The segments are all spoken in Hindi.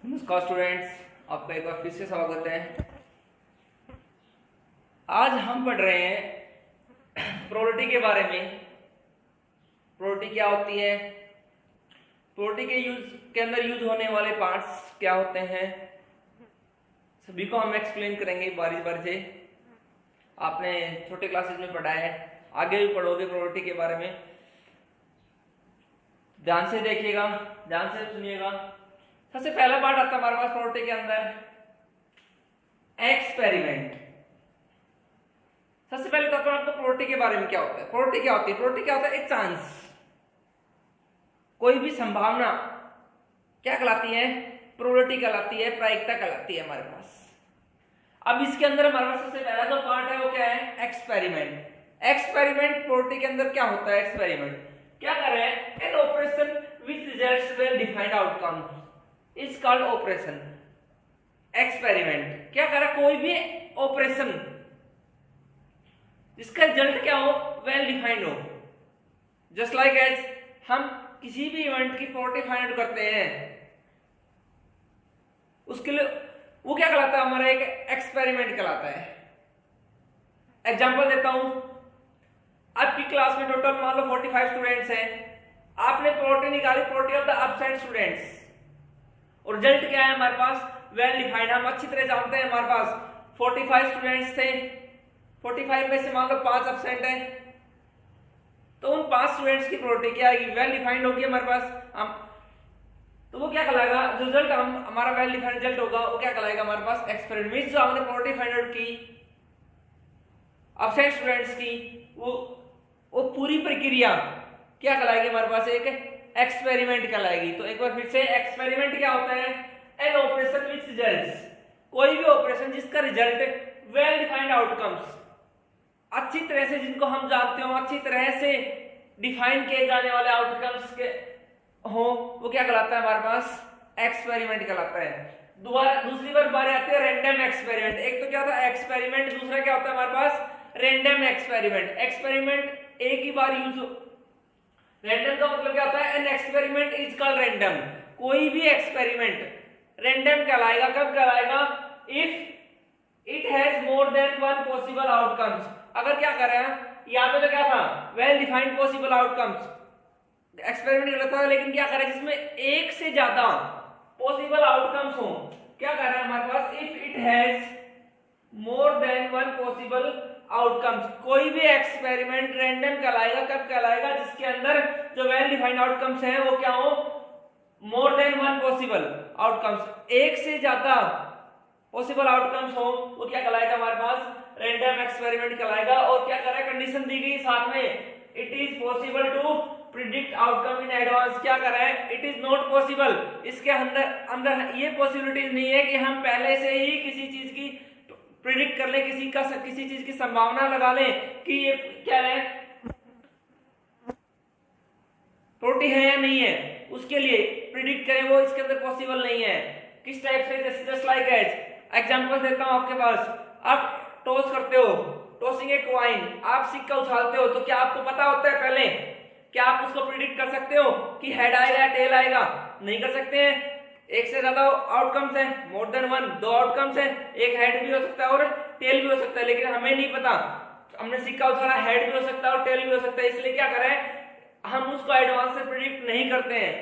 नमस्कार स्टूडेंट्स, आपका एक बार फिर से स्वागत है। आज हम पढ़ रहे हैं प्रोबेबिलिटी के बारे में। प्रोबेबिलिटी क्या होती है, प्रोबेबिलिटी के अंदर यूज होने वाले पार्ट्स क्या होते हैं, सभी को हम एक्सप्लेन करेंगे बारी बारी से। आपने छोटे क्लासेस में पढ़ा है, आगे भी पढ़ोगे प्रोबेबिलिटी के बारे में। ध्यान से देखिएगा, ध्यान से सुनिएगा। सबसे पहला पार्ट आता है हमारे पास प्रोबेबिलिटी के अंदर, एक्सपेरिमेंट। सबसे पहले बताता हूं आपको प्रोबेबिलिटी के बारे में क्या होता है। प्रोबेबिलिटी क्या होती है? प्रोबेबिलिटी क्या होता है? एक चांस, कोई भी संभावना क्या कहलाती है? प्रोबेबिलिटी कहलाती है, प्रायिकता कहलाती है हमारे पास। अब इसके अंदर हमारे पास सबसे पहला जो पार्ट है वो क्या है? एक्सपेरिमेंट। एक्सपेरिमेंट प्रोबेबिलिटी के अंदर क्या होता है? एक्सपेरिमेंट क्या कर रहे हैं? An operation which results well defined outcome is called operation. Experiment क्या कर रहा है? कोई भी ऑपरेशन जिसका रिजल्ट क्या हो? वेल डिफाइंड हो। जस्ट लाइक एज हम किसी भी इवेंट की प्रोबेबिलिटी फाइंड आउट करते हैं, उसके लिए वो क्या कहलाता है? हमारा एक एक्सपेरिमेंट कहलाता है। एग्जांपल देता हूं, आपकी क्लास में टोटल मान लो 45 स्टूडेंट्स हैं। आपने प्रोबेबिलिटी निकाली, probability of the absent students, और रिजल्ट क्या है हमारे पास? Well defined. हम अच्छी तरह जानते हैं हमारे पास 45 स्टूडेंट्स थे, 45 में से मान लो 5 एब्सेंट हैं, तो उन 5 स्टूडेंट्स की प्रोबेबिलिटी क्या आएगी? वेल डिफाइंड होगी हमारे पास। हम तो वो क्या कहलाएगा? जो रिजल्ट हमारा वेल डिफाइंड रिजल्ट होगा वो क्या कहलाएगा हमारे पास? एक्सपेरिमेंट। मींस जो हमने प्रोबेबिलिटी फाइंड आउट की एब्सेंट स्टूडेंट्स की, वो पूरी प्रक्रिया क्या कहलाएगी हमारे पास? एक एक्सपेरिमेंट कहलाएगी। तो एक बार फिर से, एक्सपेरिमेंट क्या होता है? एन ऑपरेशन विच रिजल्ट्स, कोई भी ऑपरेशन जिसका रिजल्ट वेल डिफाइंड आउटकम्स, अच्छी तरह से जिनको हम जानते हो, अच्छी तरह से डिफाइन किए जाने वाले आउटकम्स के हो, वो क्या कहलाता है हमारे पास? एक्सपेरिमेंट कहलाता है। दूसरी बार बारी आती है रैंडम एक्सपेरिमेंट। एक तो क्या था? एक्सपेरिमेंट, दूसरा क्या होता है हमारे पास? Random experiment. एक्सपेरिमेंट एक ही बार यूज, रैंडम का मतलब क्या होता है? An experiment is called random. कोई भी एक्सपेरिमेंट रैंडम कहलाएगा। कब कहलाएगा? If it has more than one possible outcomes. अगर क्या कर रहे हैं, यहां पे तो क्या था? Well defined possible outcomes, experiment करता है, लेकिन क्या कर रहा है? जिसमें एक से ज्यादा पॉसिबल आउटकम्स हो। क्या कर रहा है हमारे पास? If it has more than one possible outcomes. कोई भी एक्सपेरिमेंट रैंडम कहलाएगा। कब कहलाएगा? जिसके अंदर जो वेल डिफाइंड आउटकम्स हैं वो क्या हो? मोर देन वन पॉसिबल आउटकम्स, एक से ज्यादा पॉसिबल आउटकम्स हो, वो क्या कहलाएगा हमारे पास? रैंडम एक्सपेरिमेंट कहलाएगा। और क्या कर रहा है? कंडीशन दी गई साथ में, it is possible to predict outcome in advance. क्या कर रहा है? इट इज नॉट पॉसिबल, इसके अंदर ये पॉसिबिलिटीज नहीं है कि हम पहले से ही किसी चीज की प्रिडिक्ट कर ले, किसी चीज की संभावना लगा ले कि ये क्या है, प्रोबेबिलिटी है या नहीं है, उसके लिए प्रिडिक्ट करें, वो इसके अंदर पॉसिबल नहीं है। किस टाइप से? जस्ट लाइक एज एग्जांपल देता हूं आपके पास। आप टॉस करते हो, टॉसिंग ए कॉइन, आप सिक्का उछालते हो, तो क्या आपको पता होता है पहले? क्या आप उसको प्रिडिक्ट कर सकते हो कि हेड आएगा या टेल आएगा? नहीं कर सकते हैं। एक से ज्यादा आउटकम्स है, मोर देन वन, 2 आउटकम्स है, एक हेड भी हो सकता है और टेल भी हो सकता है, लेकिन हमें नहीं पता। हमने सिक्का उछाला, हेड भी हो सकता है और टेल भी हो सकता है, इसलिए क्या करें? हम उसको एडवांस से प्रिडिक्ट नहीं करते हैं।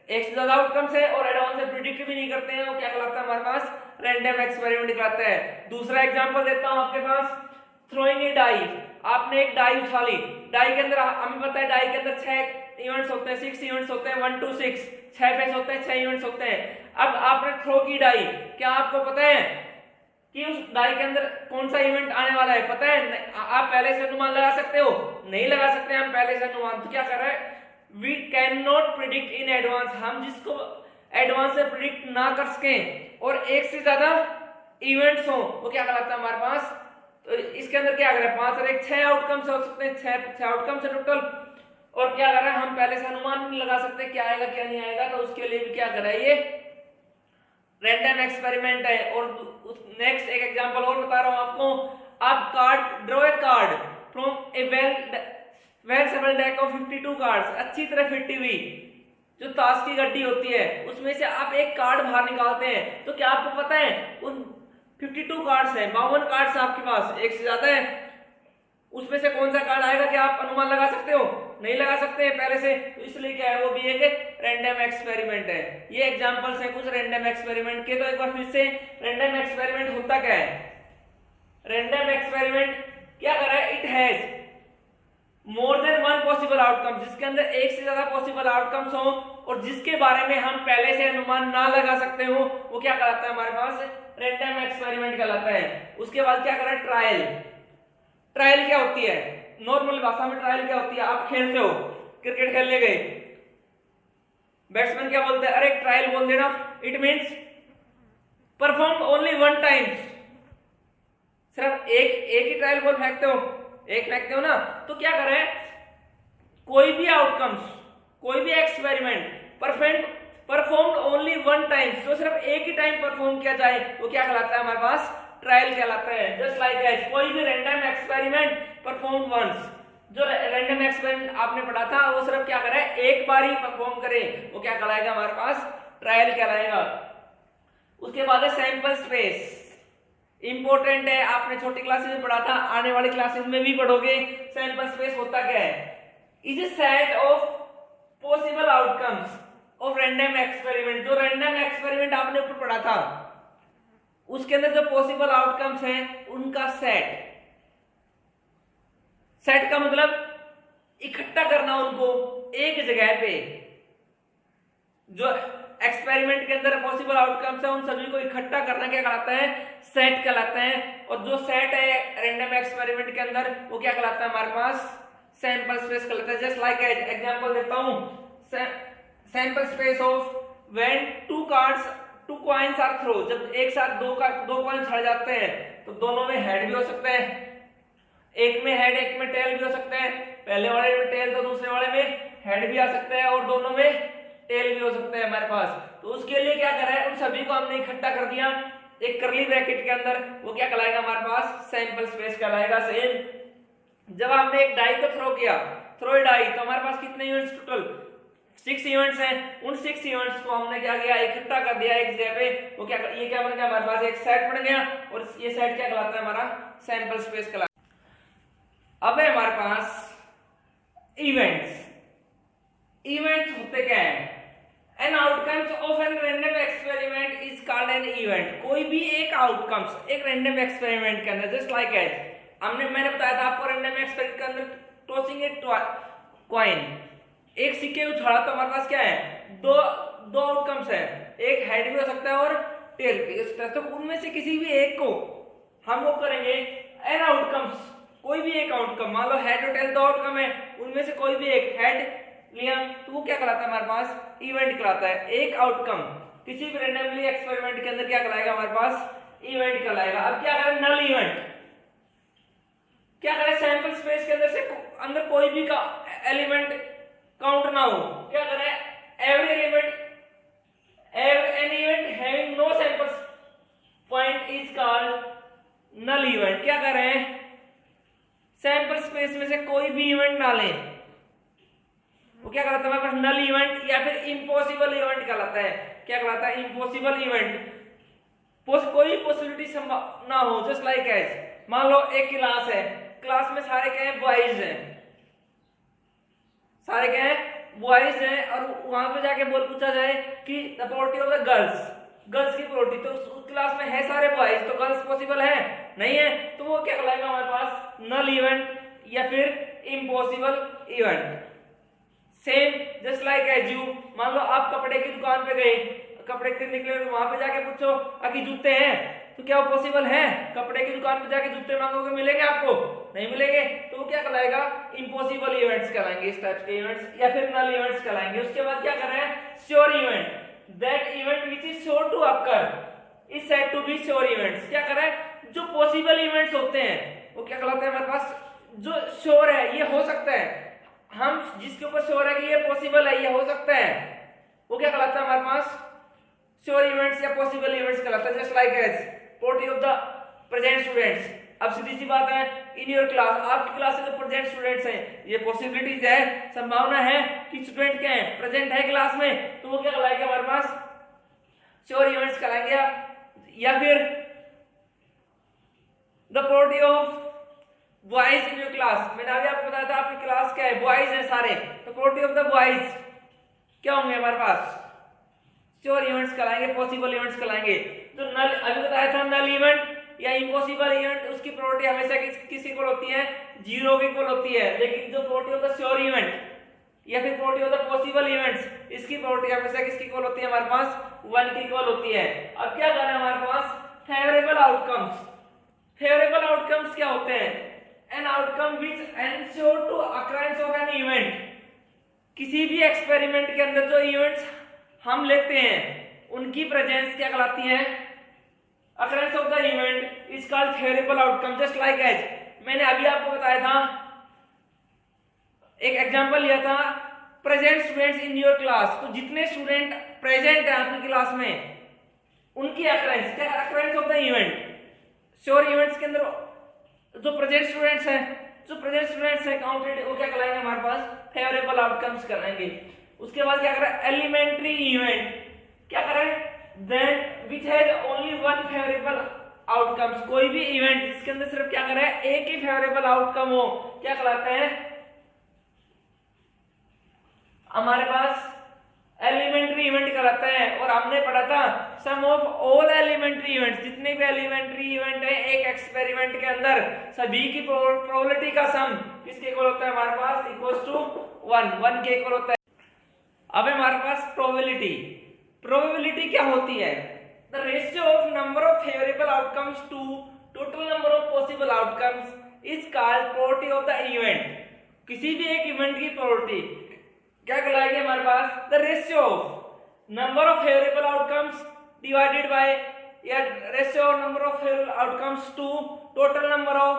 एक से ज्यादा आउटकम्स है और एडवांस से प्रिडिक्ट भी नहीं करते हैं, वो क्या कहलाता है हमारे पास? रैंडम एक्सपेरिमेंट कहलाता है। दूसरा एग्जांपल देता हूं आपके पास, थ्रोइंग ए डाई। आपने एक डाई उछाली, डाई के अंदर हमें पता है डाई के अंदर 6 इवेंट्स होते हैं, 6 इवेंट्स होते हैं, 1 to 6, 6 फेस होते हैं, 6 इवेंट्स होते हैं। अब आपने थ्रो की डाई, क्या आपको पता है कि उस डाई के अंदर कौन सा इवेंट आने वाला है? पता है? आप पहले से अनुमान लगा सकते हो? नहीं लगा सकते हम पहले से अनुमान। तो क्या कर रहा है? We can not predict in advance. हम जिसको एडवांस से प्रिडिक्ट ना कर सके और एक से ज्यादा इवेंट्स हो, वो क्या कहलाता है हमारे पास? तो इसके अंदर क्या कर रहा है? 5 और 1, 6 आउटकम्स हो सकते हैं, 6 आउटकम्स है टोटल। और क्या कर रहा है? हम पहले से अनुमान नहीं लगा सकते क्या आएगा क्या नहीं आएगा, तो उसके लिए भी क्या कर रहा है? ये रैंडम एक्सपेरिमेंट है। और नेक्स्ट एक एग्जांपल और बता रहा हूं आपको। आप draw a card from a well shuffled deck of 52 cards, अच्छी तरह फिटी हुई जो ताश की गड्डी होती है उसमें से आप एक कार्ड बाहर निकालते हैं, तो क्या आपको पता है उन 52 कार्ड्स हैं, 52 कार्ड्स आपके पास, एक से ज्यादा है, उसमें से कौन सा कार्ड आएगा, क्या आप अनुमान लगा सकते हो? नहीं लगा सकते हैं पहले से, तो इसलिए क्या है वो भी एक रैंडम एक्सपेरिमेंट है। ये एग्जांपल्स हैं कुछ रैंडम एक्सपेरिमेंट के। तो एक बार फिर से रैंडम एक्सपेरिमेंट होता क्या है? रैंडम एक्सपेरिमेंट क्या कर रहा है? It has more than one possible outcome, जिसके अंदर एक से ज्यादा पॉसिबल आउटकम्स हो और जिसके बारे में हम पहले से अनुमान ना लगा सकते हो, वो क्या कहलाता है हमारे पास? रैंडम एक्सपेरिमेंट कहलाता है। उसके बाद क्या कर रहा है? ट्रायल। ट्रायल क्या होती है? नॉर्मल भाषा में ट्रायल क्या होती है? आप खेलते हो, क्रिकेट खेलने गए, बैट्समैन क्या बोलते हैं? अरे ट्रायल बोल देना। It means perform only one time, सिर्फ एक ही ट्रायल बॉल फेंकते हो, एक फेंकते हो ना। तो क्या करें, कोई भी आउटकम्स, कोई भी experiment perform only one time, तो सिर्फ एक ही टाइम परफॉर्म किया जाए, वो क्या कहलाता है हमारे पास? ट्रायल कहलाता है। जस्ट लाइक एज कोई भी रैंडम एक्सपेरिमेंट परफॉर्म वंस, जो रैंडम एक्सपेरिमेंट आपने पढ़ा था वो सिर्फ क्या करे? एक बार ही परफॉर्म करे, वो क्या कहलाएगा हमारे पास? ट्रायल कहलाएगा। उसके बाद है सैंपल स्पेस। इंपॉर्टेंट है, आपने छोटी क्लासेस में पढ़ा था, आने वाली क्लासेस में भी पढ़ोगे। सैंपल स्पेस होता क्या है? Is a set of possible outcomes of random experiment. जो रैंडम एक्सपेरिमेंट आपने ऊपर पढ़ा था उसके अंदर जो पॉसिबल आउटकम्स हैं उनका सेट। सेट का मतलब इकट्ठा करना उनको एक जगह पे। जो एक्सपेरिमेंट के अंदर पॉसिबल आउटकम्स है उन सभी को इकट्ठा करना क्या कहलाता है? सेट कहलाता है। और जो सेट है रैंडम एक्सपेरिमेंट के अंदर वो क्या कहलाता है हमारे पास? सैंपल स्पेस कहलाता है। जस्ट लाइक एग्जांपल देता हूं, sample space of when two coins are throw. जब एक साथ दो कॉइन छड़ जाते हैं तो दोनों में हेड भी हो सकता है, एक में हेड एक में टेल भी हो सकता है। पहले वाले में टेल तो दूसरे वाले में हेड भी आ सकता है और दोनों में टेल भी हो सकता है हमारे पास। तो उसके लिए क्या कर रहा है? उन सभी को हमने इकट्ठा कर दिया एक करली ब्रैकेट के अंदर, वो क्या कहलाएगा हमारे पास? सैंपल स्पेस कहलाएगा। सेम जब हमने एक डाई को थ्रो किया, थ्रो ए डाई, तो हमारे पास कितने इवेंट्स? टोटल 6 इवेंट्स हैं। उन 6 इवेंट्स को हमने क्या किया? इकट्ठा कर दिया एक जगह पे। वो क्या, ये क्या बन गया हमारे पास? एक सेट बन गया और ये सेट क्या कहलाता है हमारा? सैंपल स्पेस कहलाता है। अब है हमारे पास इवेंट्स। इवेंट्स होते क्या है? An outcomes of an random experiment is called an event। कोई भी एक आउटकम्स एक रैंडम एक्सपेरिमेंट के अंदर, जस्ट लाइक एज मैंने बताया था आपको, रैंडम एक्सपेरिमेंट के अंदर टॉसिंग ए कॉइन, एक सिक्के उछाला तो हमारे पास क्या है? दो आउटकम्स है, एक हेड भी हो सकता है और टेल भी हो सकता है। तो उनमें से किसी भी एक को हम वो करेंगे एन आउटकम्स, कोई भी एक आउटकम, मान लो हेड और टेल दो आउटकम है, उनमें से कोई भी एक हेड लिया तो वो क्या कहलाता है हमारे पास? इवेंट कहलाता है। एक आउटकम किसी भी रैंडमली एक्सपेरिमेंट के अंदर क्या कहलाएगा हमारे पास? इवेंट कहलाएगा। अब क्या करें? नल इवेंट। क्या करें? सैंपल स्पेस के अंदर से अंदर कोई भी का एलिमेंट काउंट ना हो, क्या करें? Every element any event having no sample point is called null event. क्या करें? सैंपल स्पेस में से कोई भी इवेंट ना लें, वो क्या कहलाता है हमारे पास? नल इवेंट या फिर इम्पॉसिबल इवेंट कहलाता है। क्या कहलाता है? Impossible event. कोई पॉसिबिलिटी ना हो। जस्ट लाइक एज मान लो एक क्लास है, क्लास में सारे क्या है? बॉयज हैं, सारे क्या है? बॉयज हैं, और वहां पे जाके बोल पूछा जाए कि the property of the girls, girls की प्रोपर्टी, तो उस क्लास में है सारे बॉयज, तो गर्ल्स पॉसिबल है? नहीं है, तो वो क्या कहलाएगा हमारे पास? नल इवेंट या फिर impossible event. Same just like as you, मान लो आप कपड़े की दुकान पे गए, कपड़े खरीदने के लिए, वहां पे जाके पूछो कि जूते हैं, तो क्या वो पॉसिबल है? कपड़े की दुकान पे जाके जूते मांगोगे, मिलेंगे आपको? नहीं मिलेंगे, तो वो क्या कहलाएगा? इम्पॉसिबल इवेंट्स कहलाएंगे, इस टाइप के इवेंट्स या फिर नल इवेंट्स कहलाएंगे। उसके बाद क्या कर रहे हैं? Sure event, that event which is sure to occur is said to be sure events. क्या कर रहे हैं? जो पॉसिबल इवेंट्स होते हैं वो क्या कहलाते हैं हमारे पास? जो श्योर है, ये हो सकता है, हम जिसके ऊपर श्योर है कि ये पॉसिबल है, ये हो सकता है, वो क्या कहलाता है हमारे पास? श्योर इवेंट्स या पॉसिबल इवेंट्स कहलाता है। Just like as property of the present students. अब सीधी सी बात है, इन योर क्लास, आपकी क्लास में जो प्रेजेंट स्टूडेंट्स हैं, ये पॉसिबिलिटीज है, संभावना है कि स्टूडेंट क्या है, प्रेजेंट है क्लास में, तो वो क्या कहलाएगा हमारे पास श्योर इवेंट्स कहलाएंगे। या फिर the probability of boys in your class, मैंने अभी आपको बताया था आपकी क्लास क्या है, बॉयज है सारे, तो प्रोबेबिलिटी ऑफ द बॉयज क्या होंगे हमारे पास, श्योर इवेंट्स कहलाएंगे, पॉसिबल इवेंट्स कहलाएंगे। तो नल अभी बताया था नल इवेंट या इम्पॉसिबल इवेंट, उसकी प्रोबेबिलिटी हमेशा किसकी इक्वल होती है, 0 की इक्वल होती है। लेकिन जो probability of the sure event या फिर probability of the possible events, इसकी प्रोबेबिलिटी हमेशा किसकी इक्वल होती है हमारे पास, 1 की इक्वल होती है। अब क्या करना है हमारे पास, फेवरेबल आउटकम्स। फेवरेबल आउटकम्स क्या होते हैं, an outcome which ensure to occurrence of an event, किसी भी एक्सपेरिमेंट के अंदर जो इवेंट्स हम लेते हैं उनकी प्रेजेंस क्या कहलाती है, occurrence of the event is called favorable outcome, just like as मैंने अभी आपको बताया था, एक एग्जांपल लिया था, present students in your class, तो जितने स्टूडेंट प्रेजेंट है आपकी क्लास में उनकी occurrence, क्या occurrence of the event, sure events के अंदर जो प्रेजेंट स्टूडेंट्स हैं काउंटेड, वो क्या कहलाएंगे हमारे पास फेवरेबल आउटकम्स कहलाएंगे। उसके बाद क्या करें, एलिमेंट्री इवेंट, क्या करें, then which has only one favorable outcomes, कोई भी इवेंट जिसके अंदर सिर्फ क्या करें, एक ही फेवरेबल आउटकम हो, क्या कहलाते हैं हमारे पास एलिमेंट्री इवेंट कहलाता है। और हमने पढ़ा था सम ऑफ ऑल एलिमेंट्री इवेंट्स, जितने भी एलिमेंट्री इवेंट है एक एक्सपेरिमेंट के अंदर, सभी की प्रोबेबिलिटी का सम किसके इक्वल होता है हमारे पास, इक्वल्स टू 1 के इक्वल होता है। अब हमारे पास प्रोबेबिलिटी क्या होती है, the ratio of number of favourable outcomes to total number of possible outcomes is called probability of the event. किसी भी एक इवेंट की प्रोबेबिलिटी क्या कहलाएगी हमारे पास, the ratio of number of favourable outcomes divided by या ratio of number of favourable outcomes to total number of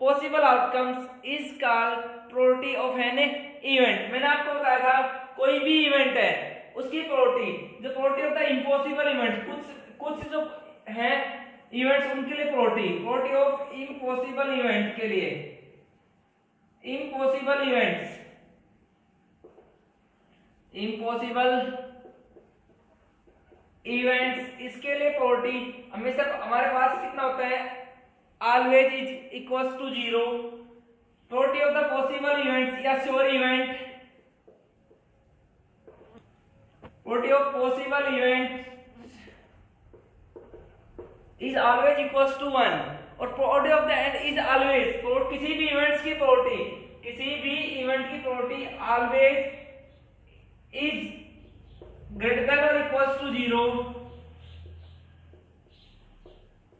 possible outcomes is called probability of an event. मैंने आपको बताया था कोई भी इवेंट है उसकी प्रोबेबिलिटी, जो probability of the impossible event, कुछ जो है इवेंट्स उनके लिए प्रोबेबिलिटी ऑफ इम्पॉसिबल इवेंट के लिए, इम्पॉसिबल इवेंट्स, इम्पॉसिबल इवेंट्स इसके लिए प्रोबेबिलिटी हमेशा हमारे पास कितना होता है, always is equals to 0। Probability of the possible events या sure event, probability of possible event is always equals to 1 और probability of the end is always, किसी भी इवेंट्स की प्रोबेबिलिटी, किसी भी इवेंट की probability always is greater than और equals to 0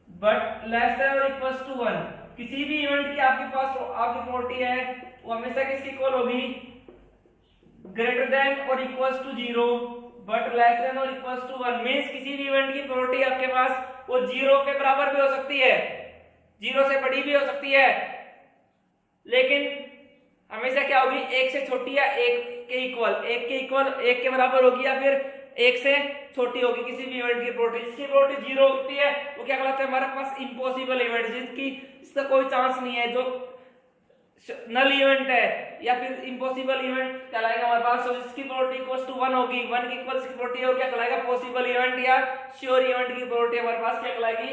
but less than और इक्वल्स टू 1। किसी भी इवेंट की आपके पास आपकी प्रोबेबिलिटी है वो हमेशा किसकी इक्वल होगी, ग्रेटर देन और equals to 0 but less than और इक्वल्स टू 1। मींस किसी भी इवेंट की प्रोबेबिलिटी आपके पास वो 0 के बराबर भी हो सकती है, 0 से बड़ी भी हो सकती है, लेकिन हमेशा क्या होगी, 1 से छोटी या 1 के इक्वल, 1 के बराबर होगी या फिर 1 से छोटी होगी किसी भी इवेंट की प्रोबेबिलिटी। जिसकी प्रोबेबिलिटी 0 होती है वो क्या कहलाता है हमारे पास इम्पॉसिबल इवेंट, इसका कोई चांस नहीं है, जो नल इवेंट है या फिर इम्पॉसिबल इवेंट कहलाएगा हमारे पास। तो इसकी प्रोबेबिलिटी इक्वल्स टू 1 होगी, 1 की इक्वल्स की प्रोबेबिलिटी हो क्या कहलाएगा, पॉसिबल इवेंट या श्योर इवेंट की प्रोबेबिलिटी हमारे पास क्या कहलाएगी,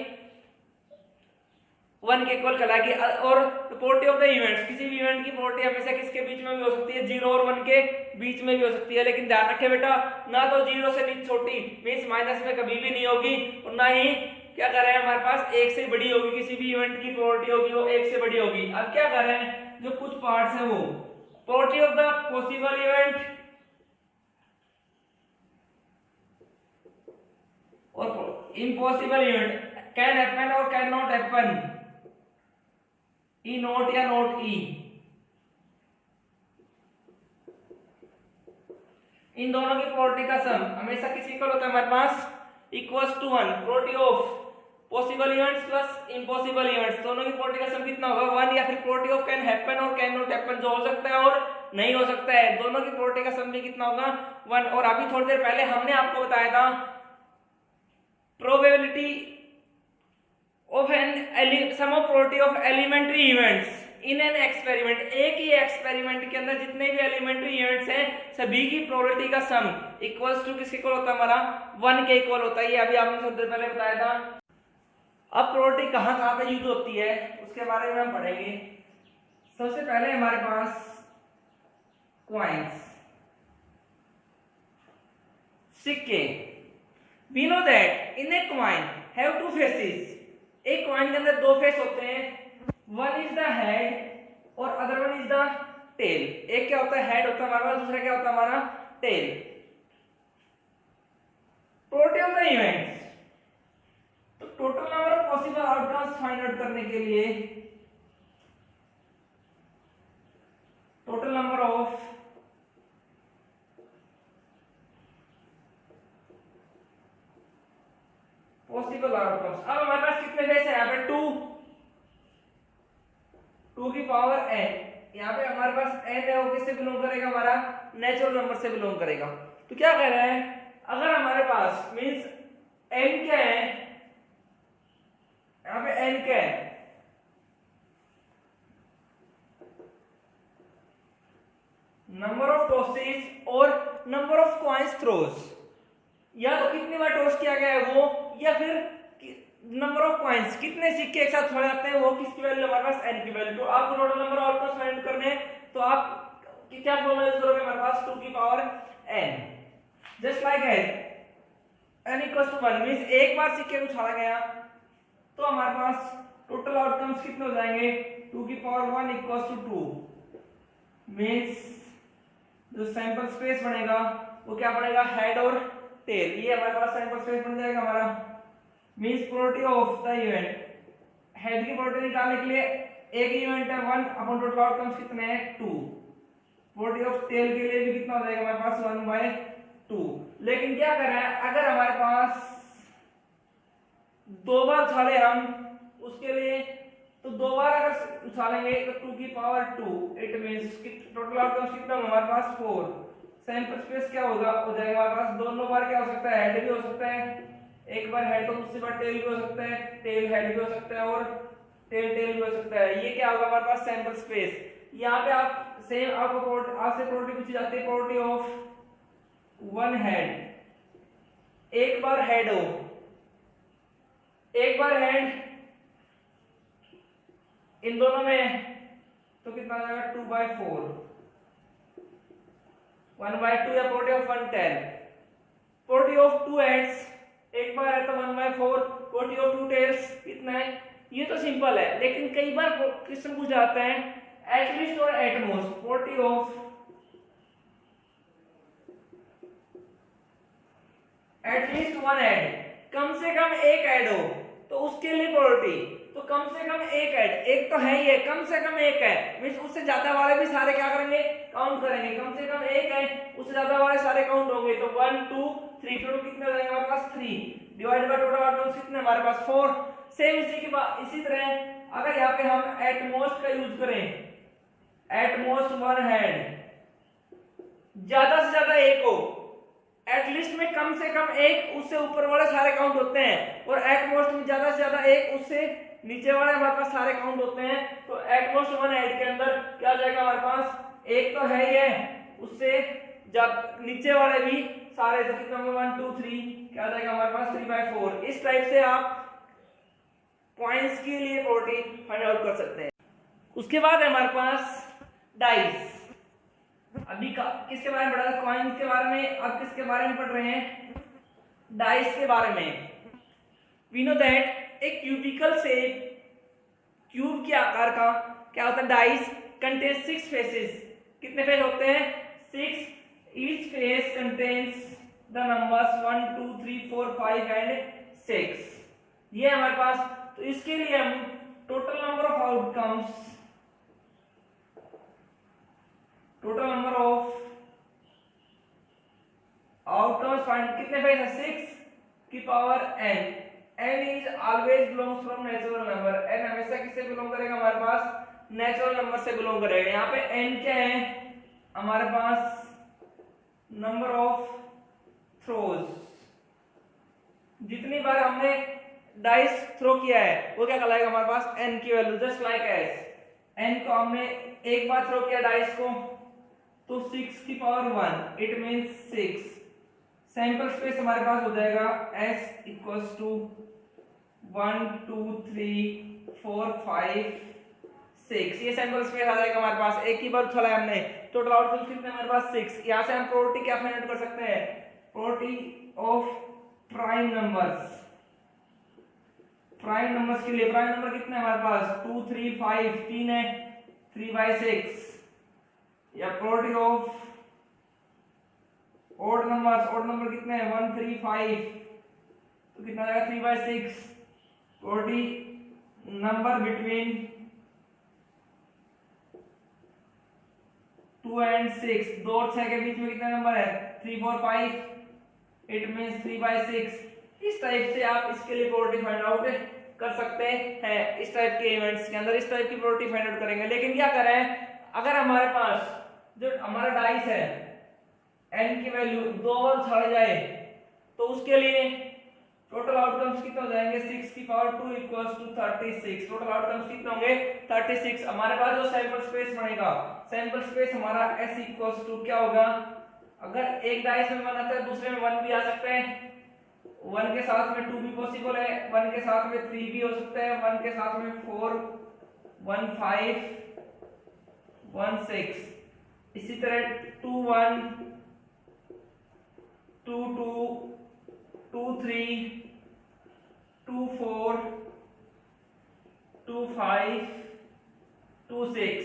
1 के इक्वल कहलाएगी। और प्रोबेबिलिटी ऑफ द इवेंट्स, किसी भी इवेंट की प्रोबेबिलिटी हमेशा किसके बीच में भी हो सकती है, 0 और 1 के बीच में भी हो सकती है, लेकिन ध्यान रखें बेटा, ना तो 0 से नहीं छोटी मींस माइनस में कभी भी नहीं होगी, और ना ही क्या कर रहे हैं हमारे पास 1 से बड़ी होगी, किसी भी इवेंट की प्रोबेबिलिटी होगी वो 1 से बड़ी होगी। अब क्या कर रहे हैं, जो कुछ पार्ट्स है वो probability of the possible event और इम्पॉसिबल इवेंट, कैन हैपन और can not happen, E not या नॉट ई, इन दोनों की प्रोबेबिलिटी का सम हमेशा किसी इक्वल होता है हमारे पास equals to 1। Probability of possible events plus impossible events, दोनों की प्रोबेबिलिटी का सम कितना होगा, 1, या फिर प्रोबेबिलिटी ऑफ कैन हैपन और कैन नॉट हैपन, जो हो सकता है और नहीं हो सकता है, दोनों की प्रोबेबिलिटी का सम भी कितना होगा, 1। और अभी थोड़ी देर पहले हमने आपको बताया था probability of an sum of probability of elementary events in an experiment, एक ही एक्सपेरिमेंट के अंदर जितने भी एलिमेंट्री इवेंट्स हैं सभी की प्रोबेबिलिटी का सम इक्वल्स टू किसके इक्वल होता है, हमारा 1 के इक्वल होता है। ये अभी आपने थोड़ी देर पहले बताया था। अब प्रोबेबिलिटी कहाँ कहाँ पे यूज होती है उसके बारे में हम पढ़ेंगे। सबसे पहले हमारे पास कॉइन्स, सिक्के। We know that in a coin have two faces, एक कॉइन के अंदर दो फेस होते हैं, वन इज द हेड और other one is the tail. एक क्या होता है, हेड होता है हमारे पास, दूसरा क्या होता है हमारा tail. Probability of the events, तो total number of possible outcomes find out करने के लिए total number of possible outcomes. अब हमारे पास कितने फेस है, यहाँ पे 2 की पावर n, यहाँ पे हमारे पास n है वो किससे बिलोंग करेगा, हमारा नेचुरल नंबर से बिलोंग करेगा। तो क्या कह रहा है, अगर हमारे पास मींस n क्या है, यहाँ पे n क्या है, नंबर ऑफ टॉसेस और नंबर ऑफ कॉइन्स थ्रोस, या तो कितनी बार टॉस किया गया है वो, या फिर नंबर ऑफ कॉइन्स कितने सिक्के एक साथ छोड़े जाते हैं वो, किसकी वैल्यू हमारे पास n की वैल्यू। तो आपको total number of outcomes find करने हैं तो आप क्या फॉर्मूला यूज करोगे, हमारे पास 2 की power n, just like n equals to 1 means एक बार सिक्के को छोड़ा गया तो हमारे पास टोटल आउटकम्स कितने हो जाएंगे, 2 की पावर 1 इक्वल्स टू 2 मींस जो सैंपल स्पेस बनेगा वो क्या बनेगा, हेड और टेल। ये हमारे पास सैंपल स्पेस बन जाएगा हमारा। Means probability of the event, head की प्रोबेबिलिटी निकालने के लिए एक इवेंट है 1 अपॉन टोटल आउटकम्स कितने हैं 2। प्रोबेबिलिटी ऑफ टेल के लिए भी कितना हो जाएगा हमारे पास 1/2। लेकिन क्या कर रहा है, अगर हमारे पास 2 बार उछाले हम उसके लिए, तो 2 बार अगर उछालेंगे तो 2 की power 2, it means total outcomes कितना हमारे पास 4। सैंपल स्पेस क्या होगा, हो जाएगा हमारे पास दोनों बार क्या हो सकता है, हेड भी हो सकता है, एक बार हेड तो दूसरी बार टेल भी हो सकता है, टेल हेड भी हो सकता है और टेल टेल भी हो सकता है। ये क्या होगा हमारे पास सैंपल स्पेस। यहाँ पे आप सेम आपको आपसे प्रोबेबिलिटी पूछी जाती है, प्रोबेबिलिटी ऑफ 1 हेड, एक बार हेड हो, एक बार हेड इन दोनों में तो कितना आ जाएगा 2/4, 1/2 या probability of 1/10। Probability of 2 heads, एक बार है तो 1/4, प्रोबेबिलिटी ऑफ 2 टेल्स कितना है। ये तो सिंपल है, लेकिन कई बार क्वेश्चन पूछ जाते हैं एटलीस्ट और at most, probability of at least 1 head, कम से कम एक हेड हो तो उसके लिए प्रोबेबिलिटी, तो कम से कम एक हेड, एक तो है ही है, कम से कम एक है मींस उससे ज्यादा वाले भी सारे क्या करेंगे, काउंट करेंगे। कम से कम एक है, उससे ज्यादा वाले सारे काउंट होंगे, तो 1 2 3 टोटल कितने हो जाएंगे हमारे पास 3 डिवाइड बाय टोटल आउटकम्स कितने हमारे पास 4। सेम इसी के बाद इसी तरह अगर यहाँ पे हम एट मोस्ट का यूज करें, एट मोस्ट 1 हेड, ज्यादा से ज्यादा एक हो, एटलीस्ट में कम से कम एक, उससे ऊपर वाले सारे काउंट होते हैं, और एट मोस्ट में ज्यादा से ज्यादा एक, उससे नीचे वाले हमारे पास सारे काउंट होते हैं। तो एट मोस्ट 1 हेड के अंदर क्या आ जाएगा हमारे पास, एक तो है ही है, उससे जब नीचे वाले भी सारे, तो कितना 1 2 3 क्या आ जाएगा हमारे पास 3/4। इस टाइप से आप पॉइंट्स के लिए प्रोबेबिलिटी फाइंड आउट कर सकते हैं। उसके बाद है हमारे पास डाइस। अभी किसके बारे में पढ़ा था, कॉइन्स के बारे में, अब किसके बारे में पढ़ रहे हैं, डाइस के बारे में। वी नो दैट एक क्यूबिकल शेप, क्यूब के आकार का क्या होता है डाइस, कंटेन 6 फेसेस। कितने फेस होते हैं 6, each face contains the numbers 1 2 3 4 5 and 6। ये हमारे पास, तो इसके लिए हम total number of outcomes, total number of outcomes find, कितने फेस है 6 की power n। n is always belongs from natural number, n हमेशा किससे बिलोंग करेगा हमारे पास, नेचुरल नंबर से बिलोंग करेगा। यहाँ पे n क्या है हमारे पास, नंबर ऑफ थ्रोज, जितनी बार हमने डाइस थ्रो किया है वो क्या कहलाएगा हमारे पास n की value, just like S n को हमने एक बार थ्रो किया डाइस को तो 6 की power 1 it means 6। Sample space हमारे पास हो जाएगा s इक्वल्स टू 1 2 3 4 5 6। ये सैंपल स्पेस आ जाएगा हमारे पास, एक ही बार उछाला है हमने, टोटल आउटपुट कितने हमारे पास 6। यहाँ से हम प्रोबेबिलिटी क्या फाइंड आउट कर सकते हैं, probability of prime numbers. Prime numbers के लिए प्राइम नंबर कितने हमारे पास 2 3 5 3 है 3/6, या probability of odd numbers, odd number कितने हैं 1 3 5 तो कितना आएगा 3/6। प्रोबेबिलिटी नंबर बिटवीन 2 and 6, 2 और 6 के बीच में कितना नंबर है 3 4 5 इट मींस 3/6। इस टाइप से आप इसके लिए प्रोबेबिलिटी फाइंड आउट कर सकते हैं। इस टाइप के इवेंट्स के अंदर इस टाइप की प्रोबेबिलिटी फाइंड आउट करेंगे। लेकिन क्या करें, अगर हमारे पास जो हमारा डाइस है n की वैल्यू 2 बार उछाले जाए तो उसके लिए टोटल आउटकम्स कितने हो जाएंगे 6 की power 2 equals to 36। Total outcomes कितने होंगे 36। हमारे पास जो सैंपल स्पेस बनेगा, सैंपल स्पेस हमारा s इक्वल्स टू क्या होगा, अगर एक डाइस में 1 आता है दूसरे में 1 भी आ सकते हैं, 1 के साथ में 2 भी पॉसिबल है, 1 के साथ में 3 भी हो सकता है, 1 के साथ में 4 1 5 1 6, इसी तरह 2 1 2 2 2 3 2 4 2 5 2 6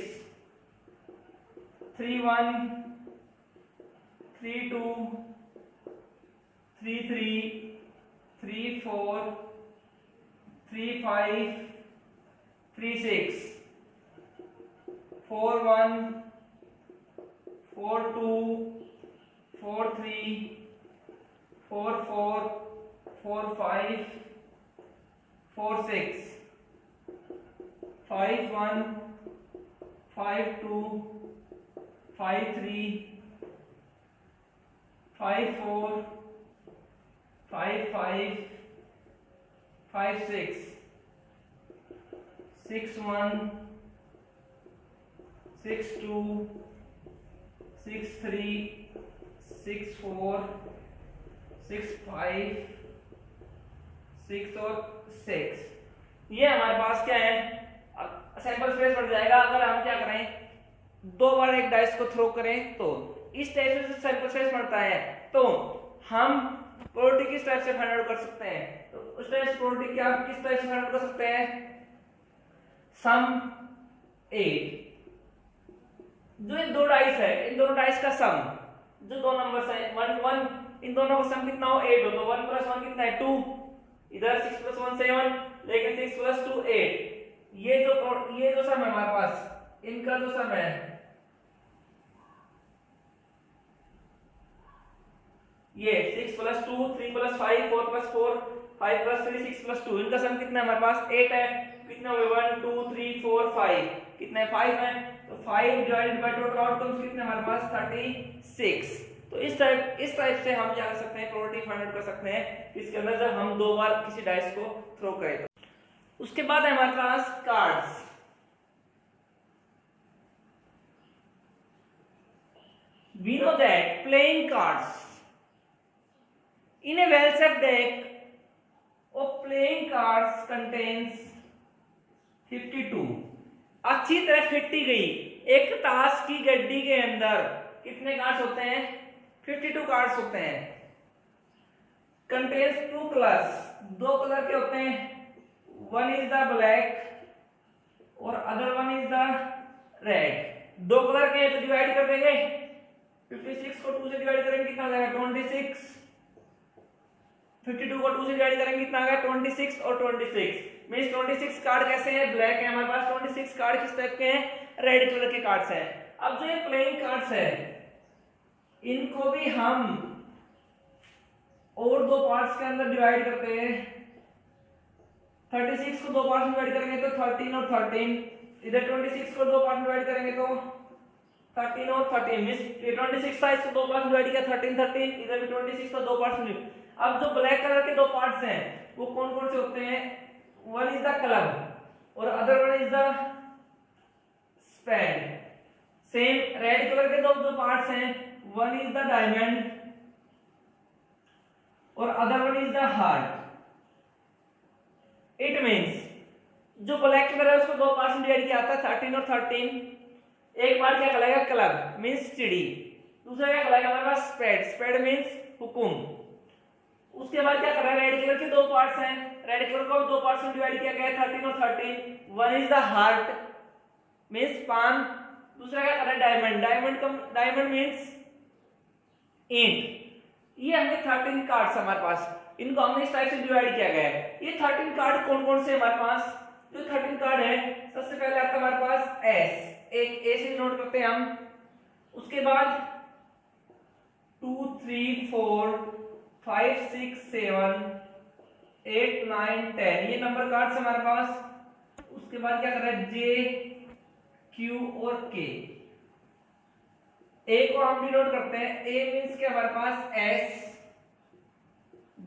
3 1 3 2 3 3 3 4 3 5 3 6 4 1 4 2 4 3 4 4 4 5 4 6 5 1 5 2 5 3 5 4 5 5 5 6 6 1 6 2 6 3 6 4 6 5 6 और 6। ये हमारे पास क्या है, सैंपल स्पेस बढ़ जाएगा अगर हम क्या करें 2 बार एक डाइस को थ्रो करें तो इस टाइप से सैंपल स्पेस बढ़ता है। तो हम प्रोबेबिलिटी किस टाइप से फाइंड आउट कर सकते हैं, तो उस टाइप से प्रोबेबिलिटी क्या किस टाइप से फाइंड आउट कर सकते हैं, सम 8। जो ये 2 डाइस है इन दोनों डाइस का सम, जो 2 नंबर्स है 1 1, इन दोनों का सम कितना हो 8 हो, तो 1 + 1 कितना है 2, इधर 6 + 1 7, लेकिन 6 + 2 8। ये जो सम है हमारे पास, इनका जो सम है ये 6 + 2 3 + 5 4 + 4 5 + 3 6 + 2, इनका सम कितना है हमारे पास 8 है। कितने हो गए 1 2 3 4 5, कितने 5 है, तो 5 डिवाइडेड बाय टोटल आउटकम्स कितने हमारे पास 36। तो इस टाइप से हम क्या कर सकते हैं, प्रोबेबिलिटी फाइंड आउट कर सकते हैं इसके अंदर जब हम 2 बार किसी डाइस को थ्रो करें। उसके बाद है हमारे पास cards. We know that playing cards in a well-set deck of playing cards contains 52। अच्छी तरह फिट की गई एक ताश की गड्डी के अंदर कितने कार्ड्स होते हैं 52 कार्ड्स होते हैं। कंटेन्स 2 कलर्स, 2 कलर के होते हैं, वन इज द ब्लैक और other one is the red. 2 colour के तो डिवाइड कर देंगे, 56 को 2 से डिवाइड करेंगे कितना आ जाएगा 26, 52 को 2 से डिवाइड करेंगे कितना आ गया 26 और 26 मींस 26 कार्ड कैसे हैं, ब्लैक है हमारे पास। 26 कार्ड किस टाइप के हैं, रेड कलर के कार्ड्स हैं। अब जो ये प्लेइंग कार्ड्स है इनको भी हम और 2 पार्ट्स के अंदर डिवाइड करते हैं। 36 को 2 पार्ट्स में डिवाइड करेंगे तो 13 और 13, इधर 26 को 2 पार्ट में डिवाइड करेंगे तो 13 और 13 मींस 26 था, इसको 2 पार्ट्स में डिवाइड किया 13 13, इधर भी 26 को 2 पार्ट्स में। अब जो ब्लैक कलर के दो पार्ट्स हैं वो कौन कौन से होते हैं? वन इज द क्लब और other one is the spade. Same red colour के दो पार्ट्स हैं, वन इज द डायमंड और other one is the heart. It means जो ब्लैक कलर है उसको दो पार्ट्स में डिवाइड किया था 13 और 13। एक पार्ट क्या कहलाएगा? क्लब मींस चिड़ी। दूसरा क्या कहलाएगा हमारे पास? स्पेड। स्पेड मींस हुकुम। उसके बाद क्या कर रहा है? रेड कलर के दो पार्ट्स हैं, रेड कलर को दो पार्ट्स में डिवाइड किया गया है 13 और 13। One is the heart means पान। दूसरा क्या कर रहा है? डायमंड। डायमंड मींस ईंट। ये हमने 13 कार्ड्स हमारे पास, इनको हमने इस टाइप से डिवाइड किया गया है। ये 13 कार्ड कौन कौन से हमारे पास? जो 13 कार्ड है सबसे पहले आता है हमारे पास एस, एक ए से नोट करते हैं हम। उसके बाद 2 3 4 5 6 7 8 9 10 ये नंबर कार्ड्स हमारे पास। उसके बाद क्या कर रहा है? जे क्यू और के। ए को हम डिनोट करते हैं, ए मींस के हमारे पास एस,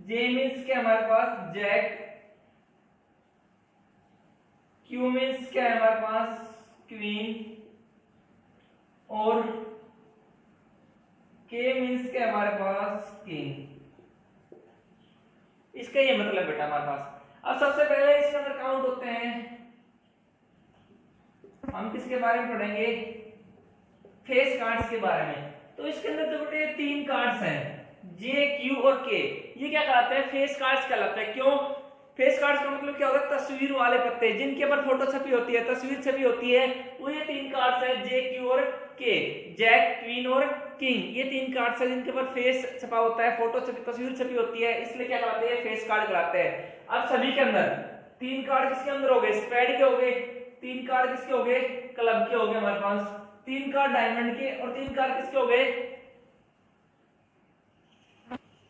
जे मींस के हमारे पास जैक, क्यू मींस क्या है हमारे पास? क्वीन और के मींस क्या हमारे पास? किंग। इसका ये मतलब बेटा हमारे पास। अब सबसे पहले इसके अंदर काउंट होते हैं, हम किसके बारे में पढ़ेंगे? फेस कार्ड्स के बारे में। तो इसके अंदर जो बेटे 3 कार्ड्स हैं जे क्यू और के, ये क्या कहलाते हैं? फेस कार्ड्स कहलाते हैं। क्यों? फेस कार्ड्स का मतलब क्या होता है? तस्वीर वाले पत्ते जिनके ऊपर फोटो छपी होती है, तस्वीर छपी होती है, वो ये 3 कार्ड्स हैं जे क्यू और के। जैक, क्वीन और किंग, ये 3 कार्ड्स हैं जिनके ऊपर फेस छपा होता है, फोटो छपी, तस्वीर छपी होती है, इसलिए क्या कहलाते हैं? फेस कार्ड कहलाते हैं। अब सभी के अंदर 3 कार्ड किसके अंदर हो गए? स्पेड के हो गए। 3 कार्ड किसके हो गए? क्लब के हो गए हमारे पास। 3 कार्ड डायमंड के और 3 कार्ड किसके हो गए?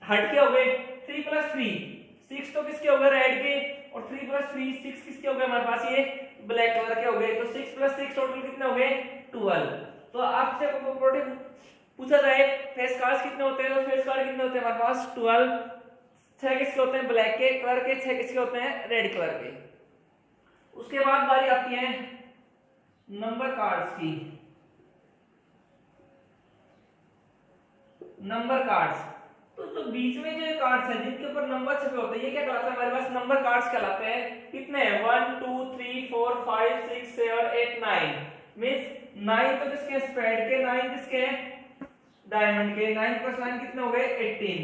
हट के हो गए। 3 + 3 6 तो किसके हो गए? रेड के। और 3 + 3 6 किसके हो गए हमारे पास? ये ब्लैक कलर के हो गए। तो 6 + 6 टोटल कितने हो गए? 12। तो आपसे पूछा जाए फेस कार्ड्स कितने होते हैं, तो फेस कार्ड कितने होते हैं हमारे पास? 12। 6 किसके होते हैं? ब्लैक के कलर के। 6 किसके होते हैं? रेड कलर के। उसके बाद बारी आती है नंबर कार्ड्स की। नंबर कार्ड्स तो जो बीच में जो कार्ड्स हैं जिनके ऊपर नंबर छपे होते हैं, ये क्या कहलाते हैं हमारे पास? नंबर कार्ड्स कहलाते हैं। कितने हैं? 1 2 3 4 5 6 7 8 9 मींस 9 तो किसके? स्पेड के। 9 किसके हैं? डायमंड के। 9 + 9 कितने हो गए? 18।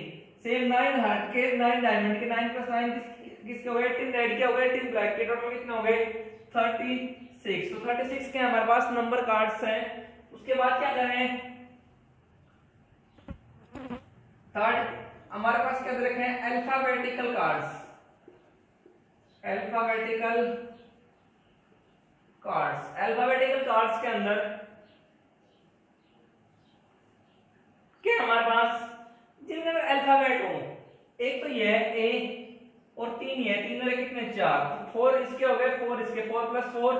सेम 9 हार्ट के, 9 डायमंड के। 9 + 9 किसके हो गए? 18 रेड के हो गए, 18 ब्लैक के। टोटल कितने हो गए? 36। तो 36 के हमारे पास नंबर कार्ड्स हैं। उसके बाद क्या करें? थर्ड हमारे पास क्या दे रखे हैं? Alphabetical cards. Alphabetical cards. Alphabetical cards के अंदर क्या हमारे पास? जिनके अंदर अल्फाबेट हो। एक तो ये है ए और 3 ये 3 वाले कितने? 4। 4 इसके हो गए, 4 इसके। 4 + 4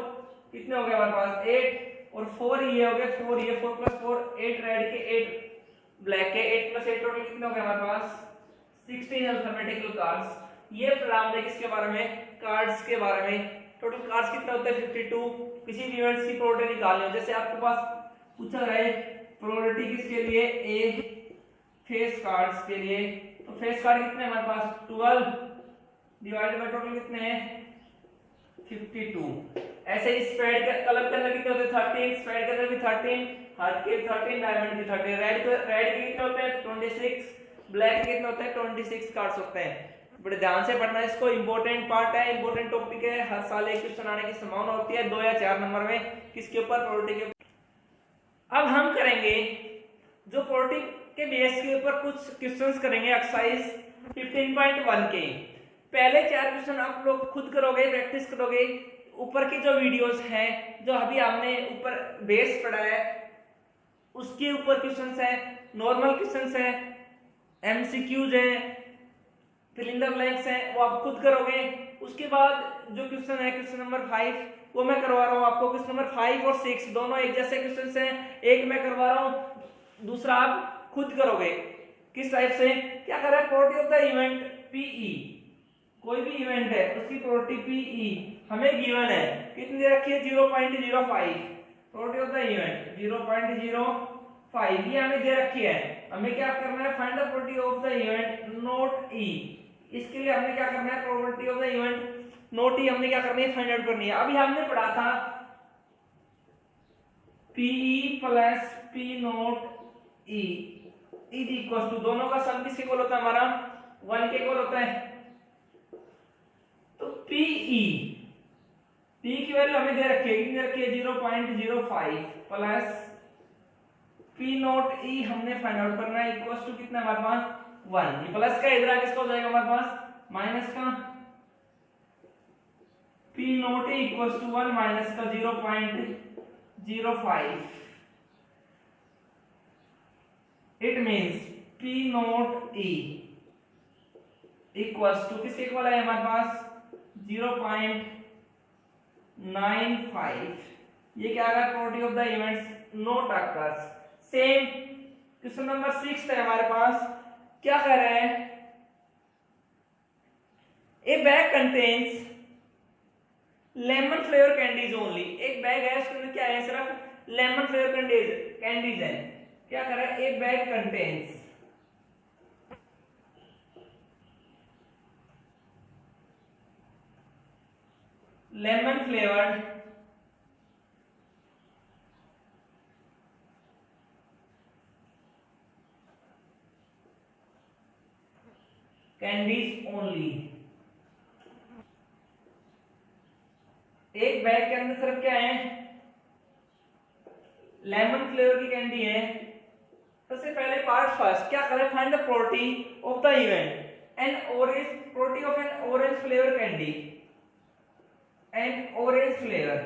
कितने हो गए हमारे पास? 8 और 4 ये हो गए, 4 ये। 4 + 4 8 रेड के, 8 ब्लैक के। 8 + 8 टोटल कितने हो गए हमारे पास? 16 अल्फाबेटिकल कार्ड्स। ये प्रोग्राम है किसके बारे में? कार्ड्स के बारे में। टोटल कार्ड्स कितने होते हैं? 52। किसी भी इवेंट्स की प्रोबेबिलिटी निकालनी हो, जैसे आपके पास पूछा है प्रोबेबिलिटी किसके लिए? ए फेस कार्ड्स के लिए। तो फेस कार्ड कितने हमारे पास? 12 डिवाइडेड बाय टोटल कितने हैं? 52। ऐसे ही स्पेड के कलर के अंदर कितने होते हैं? 13। स्पेड के अंदर भी 13, हार्ट के 13, डायमंड के 13। रेड के कितने होते हैं? 26। ब्लैक के कितने होते हैं? 26 कार्ड्स होते हैं। बड़े ध्यान से पढ़ना, इसको इंपॉर्टेंट पार्ट है, इंपॉर्टेंट टॉपिक है। हर साल एक क्वेश्चन आने की संभावना होती है 2 या 4 नंबर में। किसके ऊपर? प्रोबेबिलिटी के ऊपर। अब हम करेंगे जो प्रोबेबिलिटी के बेस के ऊपर कुछ क्वेश्चंस करेंगे एक्सरसाइज 15.1 के। पहले 4 क्वेश्चन आप लोग खुद करोगे, प्रैक्टिस करोगे। ऊपर की जो वीडियोस हैं, जो अभी हमने ऊपर बेस पढ़ा है, उसके ऊपर क्वेश्चंस हैं, नॉर्मल क्वेश्चंस हैं, एमसीक्यूज हैं, फिल इन द ब्लैंक्स हैं, वो आप खुद करोगे। उसके बाद जो क्वेश्चन है क्वेश्चन नंबर 5 वो मैं करवा रहा हूँ आपको। क्वेश्चन नंबर 5 और 6 दोनों एक जैसे क्वेश्चन हैं, एक मैं करवा रहा हूँ, दूसरा आप खुद करोगे। किस टाइप से क्या कर रहा है, probability of the event P E, कोई भी इवेंट है उसकी प्रोबेबिलिटी पीई हमें गिवन है, कितनी दे रखी है 0.05, प्रोबेबिलिटी ऑफ द इवेंट 0.05 ये हमें दे रखी है। हमें क्या करना है, find the probability of the event not E, इसके लिए हमने क्या करना है, probability of the event not E हमने क्या करनी है, फाइंड आउट करनी है। अभी हमने पढ़ा था P E plus P not E is equal to, दोनों का सम किसके इक्वल होता है, हमारा 1 के इक्वल होता है। तो पीई, पी की वैल्यू हमें दे रखी है, कितनी दे रखी है 0.05 प्लस पी नॉट ई हमने फाइंड आउट करना है, इक्वल टू कितना हमारे पास 1, ये प्लस का इधर किसका हो जाएगा हमारे पास माइनस का, P not E equal to 1 minus का 0.05, it means P not E equals to किसके इक्वल है हमारे पास 0.95, ये क्या आ रहा है, probability of the events not occurs. Same question number 6 है हमारे पास, क्या कह रहे हैं, a bag contains lemon flavour candies only, एक बैग है उसके अंदर क्या है, सिर्फ लेमन फ्लेवर कैंडीज है। क्या कर रहा है, ए bag contains lemon flavoured candies only, एक बैग के अंदर सिर्फ क्या है, लेमन फ्लेवर की कैंडी है। सबसे पहले पार्ट फर्स्ट क्या करें, find the probability of the event N orange, probability of N orange flavour candy, N orange flavour,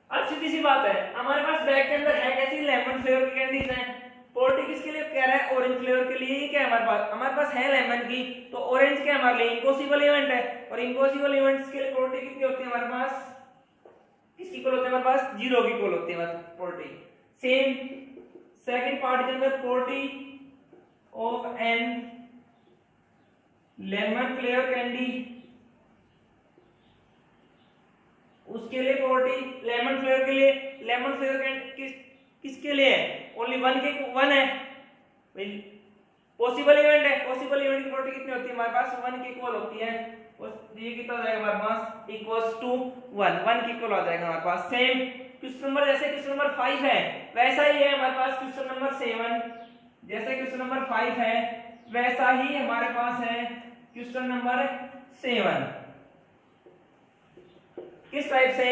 अब सीधी सी बात है, हमारे पास बैग के अंदर है कैसी लेमन फ्लेवर की कैंडीज हैं, प्रोबेबिलिटी किसके लिए कह रहा है, ऑरेंज फ्लेवर के लिए। क्या है हमारे पास है लेमन की, तो ऑरेंज क्या हमारे लिए इम्पॉसिबल इवेंट है, और इम्पॉसिबल इवेंट्स के लिए प्रोबेबिलिटी कितनी होती है हमारे पास, किसकी इक्वल होती है हमारे पास 0 की इक्वल होती है हमारे प्रोबेबिलिटी। सेम सेकंड पार्ट के अंदर probability of an lemon flavour candy, उसके लिए प्रोबेबिलिटी लेमन फ्लेवर के लिए, लेमन फ्लेवर कैंडी किसके लिए है, ओनली 1 है, पॉसिबल इवेंट है, पॉसिबल इवेंट की प्रोबेबिलिटी कितनी होती है हमारे पास 1 के इक्वल होती है, ये कितना हो जाएगा हमारे पास इक्वल्स टू 1 की इक्वल हो जाएगा हमारे पास। सेम क्वेश्चन नंबर, जैसे क्वेश्चन नंबर 5 है वैसा ही है हमारे पास क्वेश्चन नंबर 7, जैसे क्वेश्चन नंबर 5 है वैसा ही हमारे पास है क्वेश्चन नंबर 7। किस टाइप से,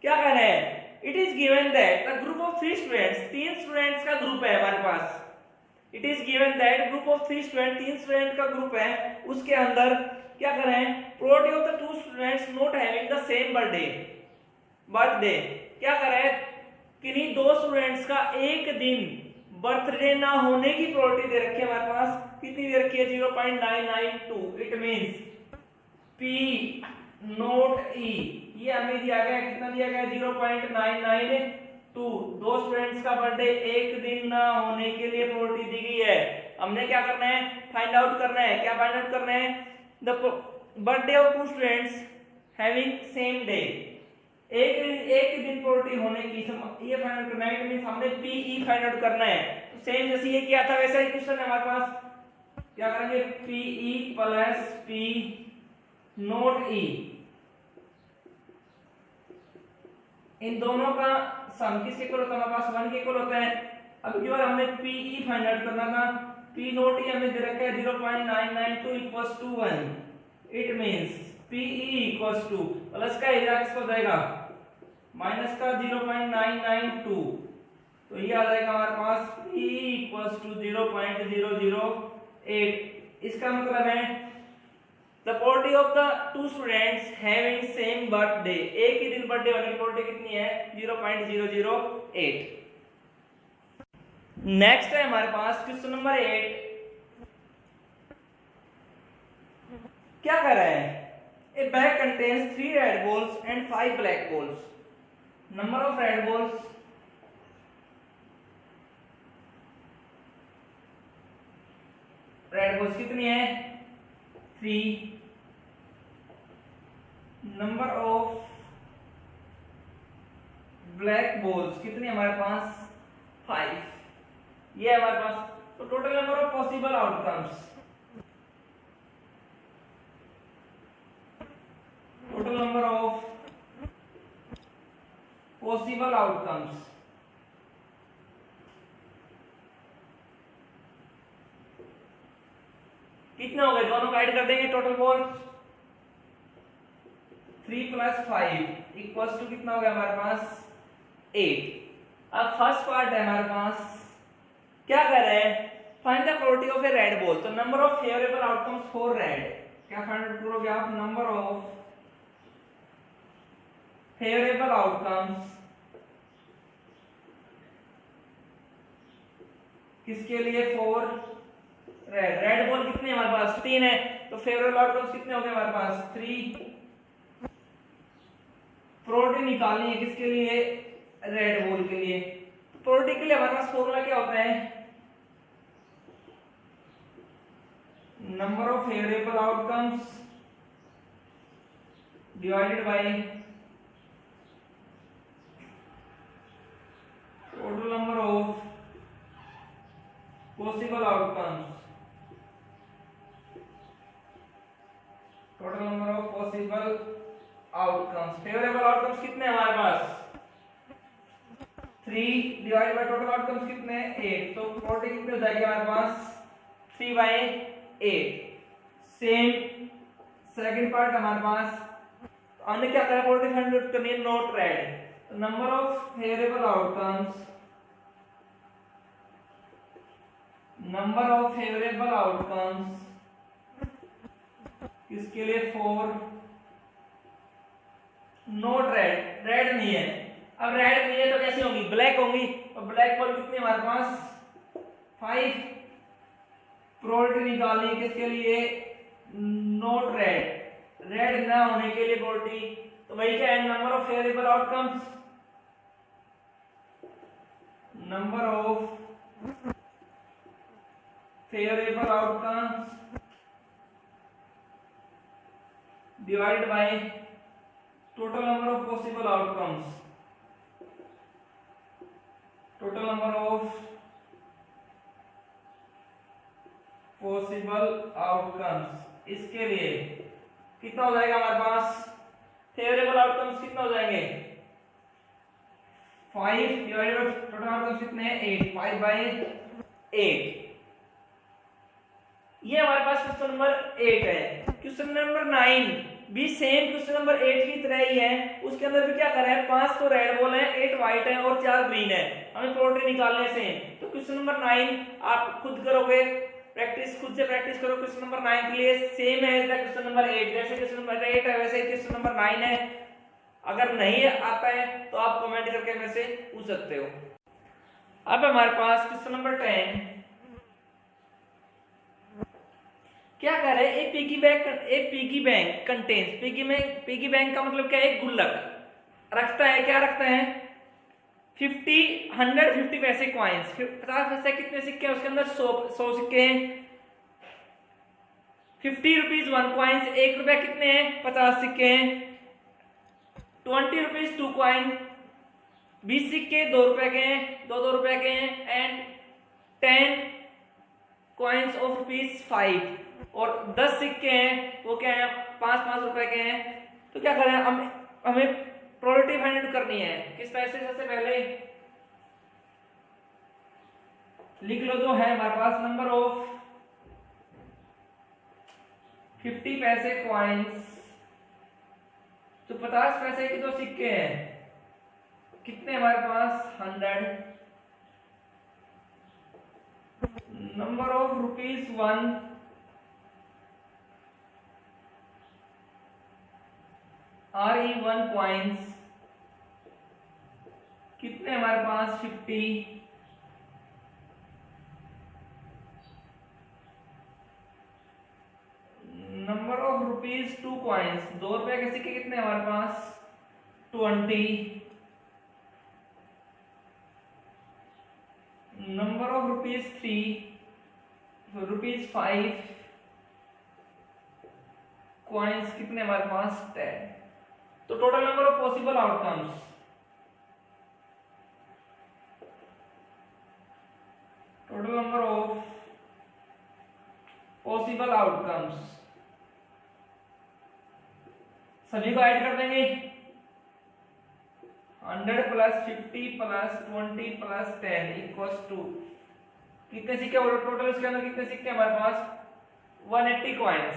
क्या कह रहे हैं, it is given that the group of 3 students, 3 students का ग्रुप है हमारे पास, it is given that group of 3 student, 3 student का ग्रुप है, उसके अंदर क्या कर रहे हैं, probability of the 2 students not having the same birthday, क्या कर रहे हैं, किन्हीं 2 स्टूडेंट्स का एक दिन बर्थडे ना होने की प्रोबेबिलिटी दे रखी है हमारे पास, कितनी दे रखी है 0.992, it means P note E, ये हमें दिया गया, कितना दिया गया 0.992, 2 स्टूडेंट्स का बर्थडे एक दिन ना होने के लिए प्रोबेबिलिटी दी गई है। हमने क्या करना है, फाइंड आउट करना है, क्या फाइंड आउट करना है, the birthday of 2 students having same day, एक दिन प्रोबेबिलिटी होने की, ये फाइंड आउट करना है, मींस हमने PE फाइंड आउट करना है। तो सेम जैसे ये किया था वैसा ही क्वेश्चन है हमारे पास, क्या करेंगे PE plus P note E, इन दोनों का सम किसके इक्वल होता है हमारे पास 1 के इक्वल होता है। अब केवल हमने PE फाइंड आउट करना था, P नोट E हमें दे रखा है 0.992 equals to 1, it means PE equals to, plus का एरिया किसको हो जाएगा माइनस का 0.992, तो ये आ जाएगा हमारे पास PE इक्वल्स टू 0.008। इसका मतलब है the probability of the 2 students having same birthday, एक ही दिन बर्थडे होने की प्रोबेबिलिटी कितनी है 0.008। नेक्स्ट है हमारे पास क्वेश्चन नंबर 8, क्या कर रहा है, ए bag contains 3 red balls and 5 black balls, number of red balls, red balls कितनी है 3, नंबर ऑफ ब्लैक बॉल्स कितनी हमारे पास 5, ये है हमारे पास। तो total number of possible outcomes, total number of possible outcomes कितने हो गए, दोनों का ऐड कर देंगे। टोटल बॉल्स 3 + 5 इक्वल्स टू कितना हो गया हमारे पास 8। अब फर्स्ट पार्ट है हमारे पास, क्या कर रहे हैं, find the probability of a red ball. तो number of favourable outcomes for red, क्या फाइंड आउट करोगे आप, नंबर ऑफ फेवरेबल आउटकम्स किसके लिए, फॉर रेड। रेड बॉल कितने हमारे पास 3 है, तो फेवरेबल आउटकम्स कितने हो गए हमारे पास 3। प्रोबेबिलिटी निकालनी है किसके लिए, रेड बॉल के लिए। प्रोबेबिलिटी के लिए हमारे पास फॉर्मूला क्या होता है, number of favourable outcomes divided by total number of possible outcomes, total number of possible outcomes. Favourable outcomes कितने हमारे पास 3 डिवाइड बाय टोटल आउटकम्स कितने 8, तो प्रोबेबिलिटी कितनी हो जाएगी हमारे पास 3/8। सेम सेकंड पार्ट हमारे पास, हमने क्या करा, प्रोबेबिलिटी फाइंड आउट करनी है not red. Number of favourable outcomes, number of favourable outcomes किसके लिए, फॉर नॉट रेड, रेड नहीं है। अब रेड नहीं है तो कैसी होंगी, ब्लैक होंगी। और ब्लैक बॉल कितनी हमारे पास 5। प्रोबेबिलिटी निकालनी है किसके लिए, नॉट रेड, रेड ना होने के लिए प्रोबेबिलिटी। तो वही क्या है, number of favourable outcomes, number of favourable outcomes divided by total number of possible outcomes, total number of possible outcomes. इसके लिए कितना हो जाएगा हमारे पास, फेवरेबल आउटकम्स कितना हो जाएंगे 5 डिवाइडेड बाय टोटल आउटकम्स कितने हैं 8, 5/8। ये हमारे पास क्वेश्चन नंबर 8 है। क्वेश्चन नंबर 9 भी सेम क्वेश्चन नंबर 8 की तरह ही है। उसके अंदर भी क्या कर रहा है, 5 तो रेड बॉल है, 8 व्हाइट है और 4 ग्रीन है। हमें प्रोबेबिलिटी निकालने सेम। तो क्वेश्चन नंबर 9 आप खुद करोगे, प्रैक्टिस खुद से प्रैक्टिस करो। क्वेश्चन नंबर 9 के लिए सेम है क्वेश्चन नंबर 8, जैसे क्वेश्चन नंबर 8 है वैसे क्वेश्चन नंबर 9 है। अगर नहीं आता है तो आप कमेंट करके मेरे से पूछ सकते हो। अब हमारे पास क्वेश्चन नंबर 10, क्या कर रहे हैं, एक piggy bank contains, piggy bank का मतलब क्या है, एक गुल्लक रखता है। क्या रखता है 150 पैसे कॉइन्स, 50 पैसे कितने सिक्के हैं उसके अंदर 100 सिक्के हैं। 50 रुपीज 1 कॉइन्स, 1 रुपया कितने हैं 50 सिक्के हैं। 20 रुपीज 2 कॉइन, 20 सिक्के 2 रुपए के हैं, 2 रुपए के हैं। एंड 10 कॉइन्स ऑफ ₹5 और 10 सिक्के हैं वो क्या है 5 रुपए के हैं। तो क्या करें, हमें प्रोबेबिलिटी फाइंड आउट करनी है किस पैसे। सबसे पहले लिख लो जो है हमारे पास, नंबर ऑफ 50 पैसे कॉइन्स, तो 50 पैसे के 2 सिक्के हैं, कितने हमारे पास 100। नंबर ऑफ ₹1 RE1 कॉइन्स, कितने हमारे पास 50। नंबर ऑफ ₹2 कॉइन्स, 2 रुपए के सिक्के कितने हमारे पास 20। नंबर ऑफ ₹3 ₹5 कॉइन्स कितने हमारे पास 10। तो total number of possible outcomes, total number of possible outcomes सभी को ऐड कर देंगे। 100 + 50 + 20 + 10 इक्वल्स टू कितने सिक्के, टोटल इसके अंदर कितने सिक्के हमारे पास 180 कॉइन्स।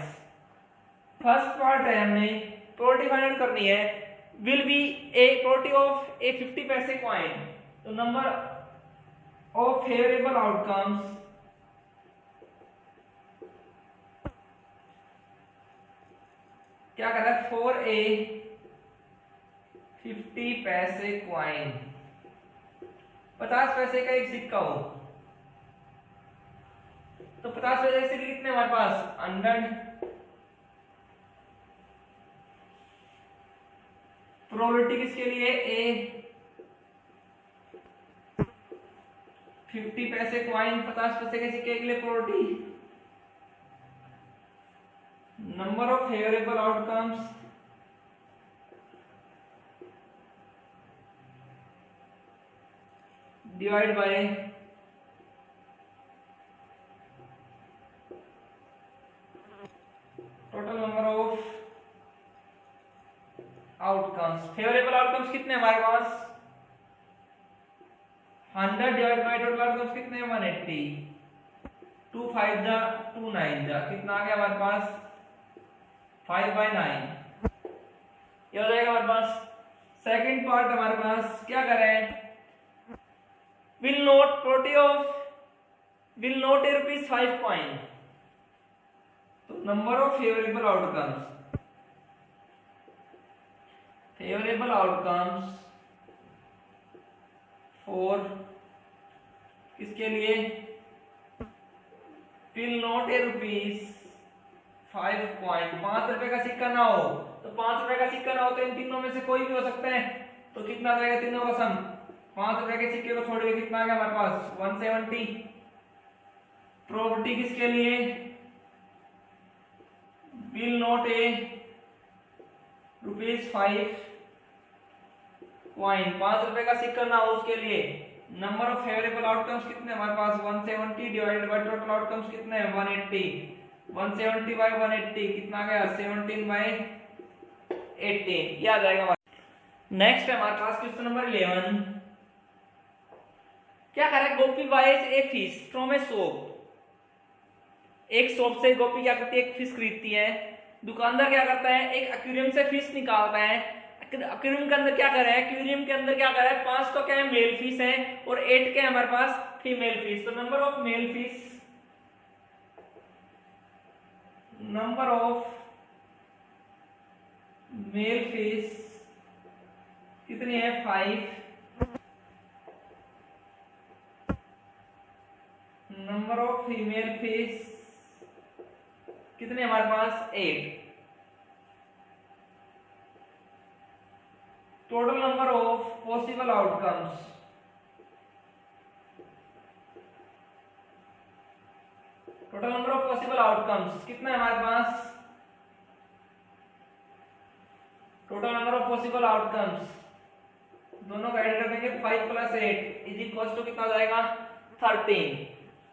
फर्स्ट पार्ट है, हमने प्रोबेबिलिटी फाइंड आउट करनी है। Will be a probability of a 50 पैसे कॉइन, तो नंबर ऑफ फेवरेबल आउटकम्स क्या कर रहा है, फॉर ए 50 पैसे क्वाइन, 50 पैसे का एक सिक्का हो, तो 50 पैसे से कितने हमारे पास 100। प्रोबेबिलिटी किसके लिए, ए 50 पैसे क्वाइन 50 पैसे के सिक्के के लिए probability, number of favourable outcomes divide by total number of outcomes. Favourable outcomes कितने हमारे पास 100 डिवाइड बाय टोटल आउटकम्स कितने 180, 2 5 जा 2 9 जा कितना आ गया हमारे पास 5/9, ये हो जाएगा हमारे पास। सेकंड पार्ट हमारे पास क्या करें, will not probability of will not a ₹5 coin, तो number of favourable outcomes, favourable outcomes for किसके लिए, विल नोट ए ₹5 कॉइन, 5 रुपए का सिक्का ना हो, तो 5 रुपए का सिक्का ना हो तो इन तीनों में से कोई भी हो सकता है, तो कितना आ जाएगा तीनों का सम, 5 रुपए के सिक्के को छोड़ के कितना आ गया हमारे पास 170। प्रोबेबिलिटी किसके लिए, विल नोट ए ₹5 कॉइन, 5 रुपए का सिक्का ना हो उसके लिए। नंबर ऑफ फेवरेबल आउटकम्स कितने हमारे पास 170 डिवाइडेड बाय टोटल आउटकम्स कितने हैं 180, 170 बाय 180 कितना गया 17/18, याद आएगा। नेक्स्ट है हमारे पास क्वेश्चन नंबर 11। क्या कह रहा है, Gopi buys a fish from a shop, एक शॉप से गोपी क्या करती है, एक फिश खरीदती है। दुकानदार क्या करता है, एक एक्वेरियम से फिश निकालता है। एक्वेरियम के अंदर क्या कर रहा है, एक्वेरियम के अंदर क्या कर रहा है, 5 तो क्या है मेल फिश है और 8 के हमारे पास फीमेल फिश, तो number of male fish, number of male fish कितनी है 5, नंबर ऑफ फीमेल फिश कितने हमारे पास 8। Total number of possible outcomes, total number of possible outcomes कितना है हमारे पास, total number of possible outcomes दोनों का ऐड कर देंगे 5 + 8 इज इक्वल टू कितना हो जाएगा 13।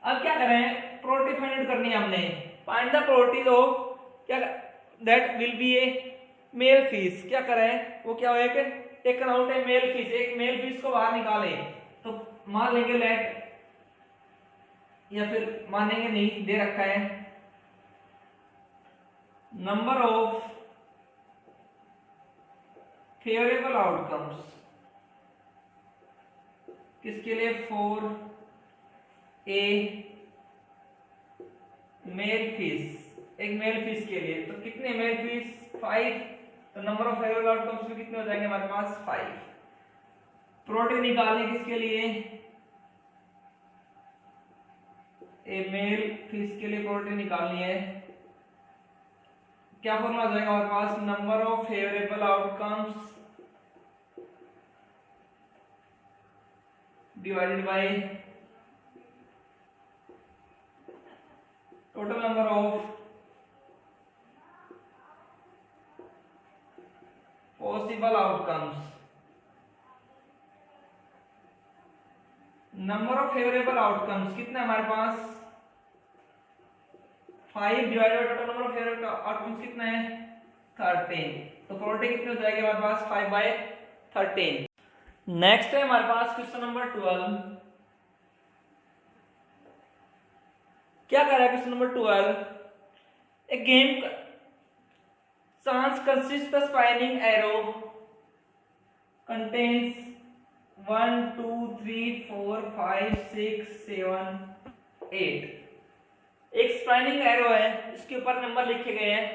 अब क्या करें, प्रोबेबिलिटी फाइंड आउट करनी है हमने, फाइंड द प्रोबेबिलिटी ऑफ क्या that will be a male fish, क्या करें वो क्या होएगा, एक काउंट है मेल फिश, एक मेल फिश को बाहर निकाले, तो मान लेंगे लेट, या फिर मानेंगे नहीं, दे रखा है नंबर ऑफ फेवरेबल आउटकम्स किसके लिए, फॉर ए मेल फिश, एक मेल फिश के लिए, तो कितने मेल फिश 5, तो नंबर ऑफ फेवरेबल आउटकम्स में कितने हो जाएंगे हमारे पास 5। प्रोटीन निकालने किसके लिए, ए मेल फिश के लिए प्रोटीन निकालनी है, क्या फॉर्मूला आ जाएगा हमारे पास, number of favourable outcomes divided by total number of possible outcomes, number of favourable outcomes कितने हमारे पास 5 divided by total number of favourable outcomes कितना है 13, तो प्रोबेबिलिटी कितनी हो जाएगी हमारे पास 5/13। नेक्स्ट है हमारे पास क्वेश्चन नंबर 12। क्या कर रहा है question number 12, A game chance consist the spinning arrow contains 1 2 3 4 5 6 7 8। एक स्पाइनिंग एरो है, इसके ऊपर नंबर लिखे गए हैं,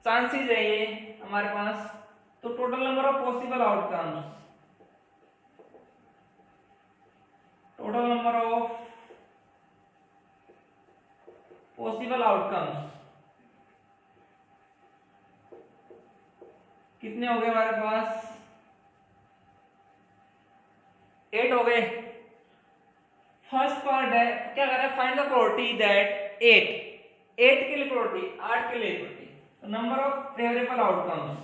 चांसेस है ये हमारे पास, तो total number of possible outcomes, total number of possible outcomes कितने हो गए हमारे पास 8 हो गए। फर्स्ट पार्ट है क्या कर रहा है, फाइंड द प्रोबेबिलिटी दैट 8 के लिए प्रोबेबिलिटी, 8 के लिए probability, number of favourable outcomes,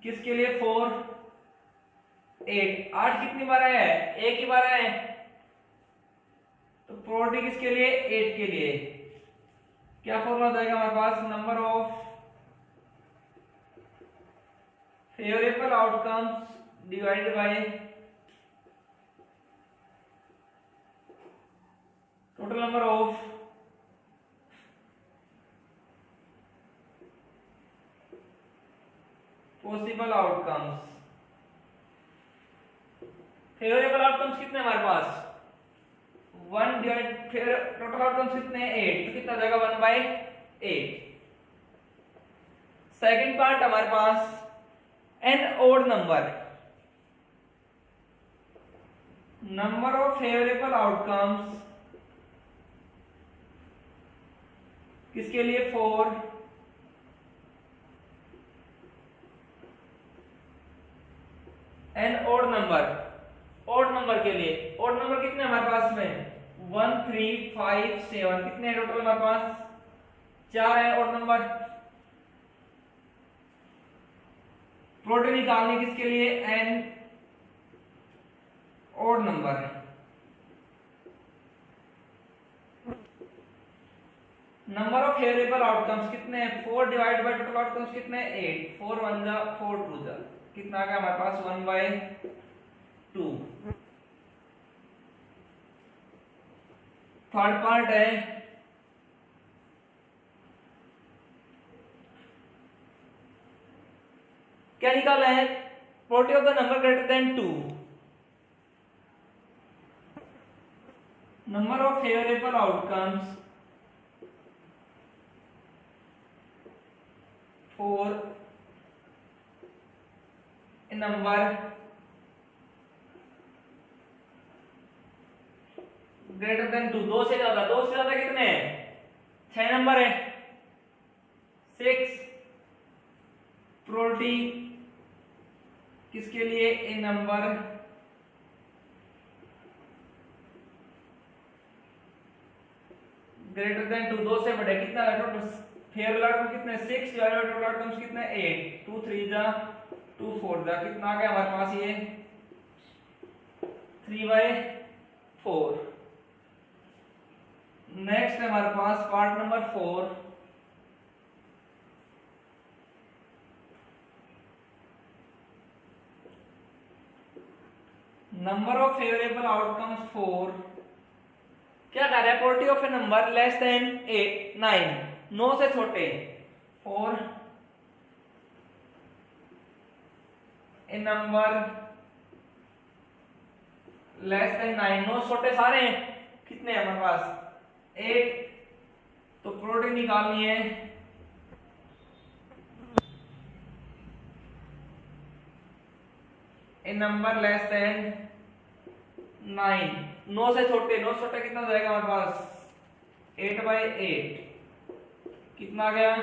किसके लिए 4 8, 8 कितनी बार है, एक ही बार है, तो प्रोबेबिलिटी किसके लिए 8 के लिए, क्या फॉर्मूला जाएगा हमारे पास, number of favourable outcomes divided by total number of possible outcomes. Favourable outcomes कितने हमारे पास 1 डिवाइड, फिर टोटल आउटकम्स कितने हैं 8, तो कितना जाएगा 1/8। सेकंड पार्ट हमारे पास an odd number, number of favourable outcomes किसके लिए 4, an odd number, odd number के लिए, ओड नंबर कितने हमारे पास में 1 3 5 7, कितने टोटल हमारे पास 4 है ओड नंबर। प्रोबेबिलिटी निकालनी किसके लिए an odd number, number of favourable outcomes कितने हैं 4 डिवाइड बाय टोटल आउटकम्स कितने हैं 8, 4 1 जा 4 2 जा, कितना आ गया हमारे पास 1/2। थर्ड पार्ट है क्या निकाला है, probability of the number greater than 2, number of favourable outcomes for a number greater than 2, 2 से ज्यादा कितने हैं 6 नंबर है 6। प्रोबेबिलिटी किसके लिए ए नंबर ग्रेटर देन 2, 2 से बड़े, कितना है टोटल फेवरेबल आउटकम कितने 6 डिवाइडेड बाय टोटल आउटकम्स कितने 8, 2 3 जा 2 4 जा, कितना आ गया हमारे पास ये 3/4। नेक्स्ट है हमारे पास part number 4, number of favourable outcomes 4, क्या कर रहा है probability of a number less than 8 9, 9 से छोटे 4 ए नंबर लेस देन 9, 9 छोटे सारे हैं, कितने हैं हमारे पास 8, तो प्रोबेबिलिटी निकालनी है ए नंबर लेस देन 9, 9 से छोटे, 9 से छोटे कितना हो जाएगा हमारे पास 8/8, कितना आ गया